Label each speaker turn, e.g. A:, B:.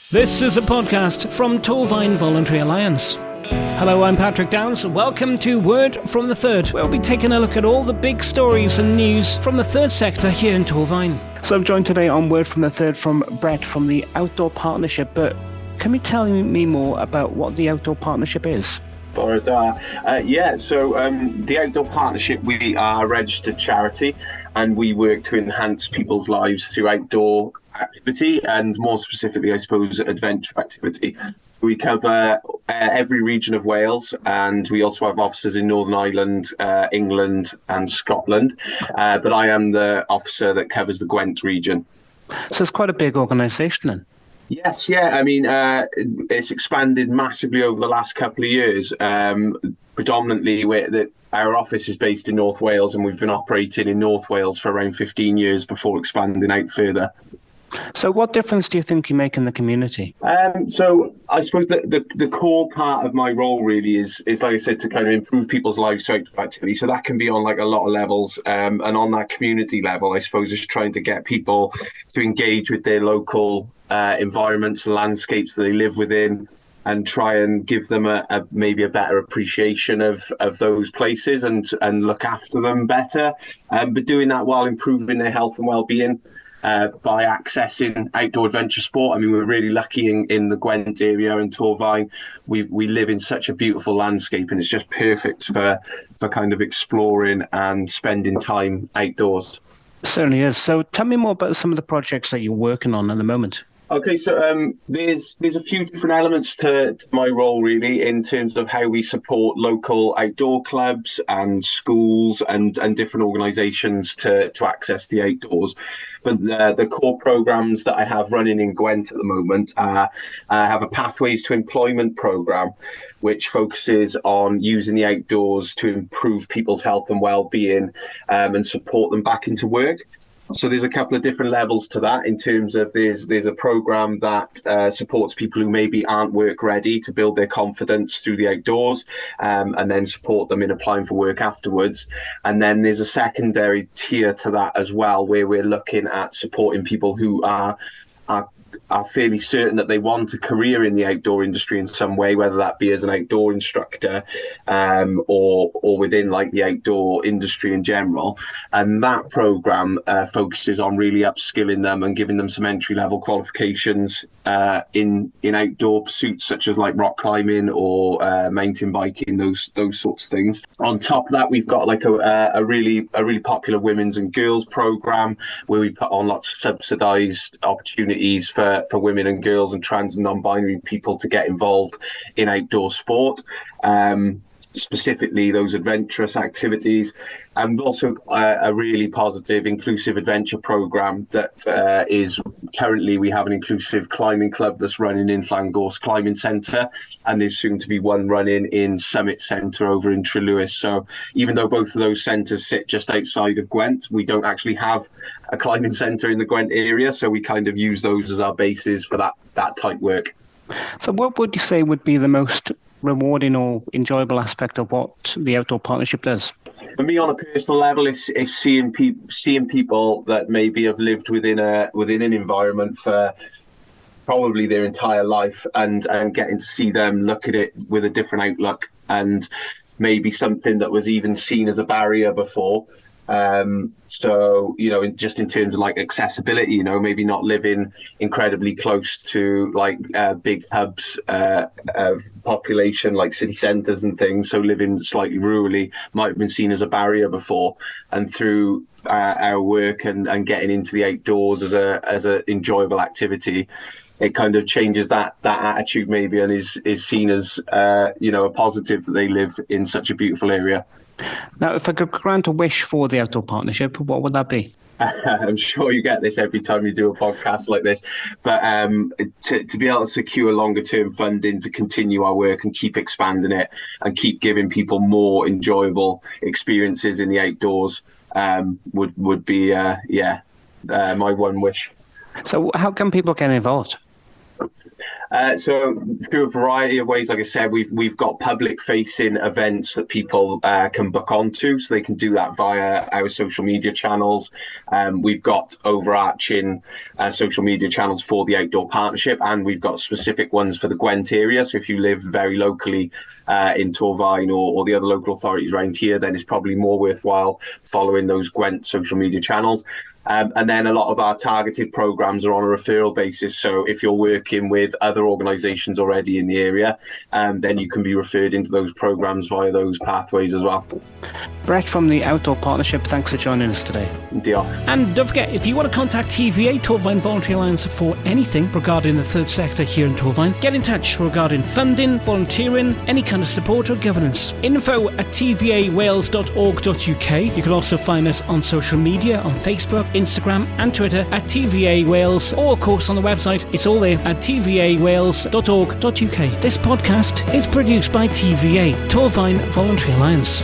A: This is a podcast from Torfaen Voluntary Alliance. Hello, I'm Patrick Downs. Welcome to Word from the Third, where we'll be taking a look at all the big stories and news from the third sector here in Torfaen. So I'm joined today on Word from the Third from Brett from the Outdoor Partnership. But can you tell me more about what the Outdoor Partnership is?
B: So the Outdoor Partnership, we are a registered charity and we work to enhance people's lives through outdoor activity and more specifically, I suppose, adventure activity. We cover every region of Wales and we also have offices in Northern Ireland, England and Scotland. But I am the officer that covers the Gwent region.
A: So it's quite a big organisation then.
B: Yes, yeah. I mean, it's expanded massively over the last couple of years. Predominantly, our office is based in North Wales and we've been operating in North Wales for around 15 years before expanding out further.
A: So what difference do you think you make in the community?
B: So I suppose the core part of my role really is like I said, to kind of improve people's lives through activity. So that can be on like a lot of levels. And on that community level, I suppose, is trying to get people to engage with their local environments and landscapes that they live within and try and give them maybe a better appreciation of those places and look after them better. But doing that while improving their health and well-being. By accessing outdoor adventure sport. I mean, we're really lucky in the Gwent area and Torfaen. We live in such a beautiful landscape and it's just perfect for kind of exploring and spending time outdoors.
A: It certainly is. So tell me more about some of the projects that you're working on at the moment.
B: Okay, so there's a few different elements to my role, really, in terms of how we support local outdoor clubs and schools and different organisations to access the outdoors. But the core programmes that I have running in Gwent at the moment I have a Pathways to Employment programme, which focuses on using the outdoors to improve people's health and well-being and support them back into work. So there's a couple of different levels to that in terms of there's a program that supports people who maybe aren't work ready to build their confidence through the outdoors and then support them in applying for work afterwards. And then there's a secondary tier to that as well, where we're looking at supporting people who are fairly certain that they want a career in the outdoor industry in some way, whether that be as an outdoor instructor or within like the outdoor industry in general. And that program focuses on really upskilling them and giving them some entry level qualifications in outdoor pursuits such as like rock climbing or mountain biking, those sorts of things. On top of that, we've got like a really popular women's and girls program where we put on lots of subsidized opportunities for women and girls and trans and non-binary people to get involved in outdoor sport, specifically those adventurous activities. And also a really positive inclusive adventure program that is currently, we have an inclusive climbing club that's running in Llangorse Climbing Centre, and there's soon to be one running in Summit Centre over in Trelewis. So even though both of those centres sit just outside of Gwent, we don't actually have a climbing centre in the Gwent area, so we kind of use those as our bases for that type work.
A: So what would you say would be the most rewarding or enjoyable aspect of what the Outdoor Partnership does?
B: For me, on a personal level, is seeing people that maybe have lived within an environment for probably their entire life and getting to see them look at it with a different outlook and maybe something that was even seen as a barrier before. So, just in terms of like accessibility, maybe not living incredibly close to like big hubs of population like city centres and things. So living slightly rurally might have been seen as a barrier before. And through our work and getting into the outdoors as a enjoyable activity, it kind of changes that attitude maybe and is seen as, a positive that they live in such a beautiful area.
A: Now, if I could grant a wish for the Outdoor Partnership, what would that be?
B: I'm sure you get this every time you do a podcast like this, but to be able to secure longer term funding to continue our work and keep expanding it and keep giving people more enjoyable experiences in the outdoors would be my one wish.
A: So how can people get involved?
B: So through a variety of ways, like I said, we've got public-facing events that people can book onto, so they can do that via our social media channels. We've got overarching social media channels for the Outdoor Partnership, and we've got specific ones for the Gwent area. So if you live very locally in Torfaen or the other local authorities around here, then it's probably more worthwhile following those Gwent social media channels. And then a lot of our targeted programs are on a referral basis. So if you're working with other organisations already in the area, then you can be referred into those programs via those pathways as well.
A: Brett from the Outdoor Partnership, thanks for joining us today.
B: Deal.
A: And don't forget, if you want to contact TVA, Torfaen Voluntary Alliance, for anything regarding the third sector here in Torfaen, get in touch regarding funding, volunteering, any kind of support or governance. info@tvawales.org.uk. You can also find us on social media, on Facebook, Instagram and Twitter at TVA Wales, or of course on the website. It's all there at tvawales.org.uk. This podcast is produced by TVA, Torfaen Voluntary Alliance.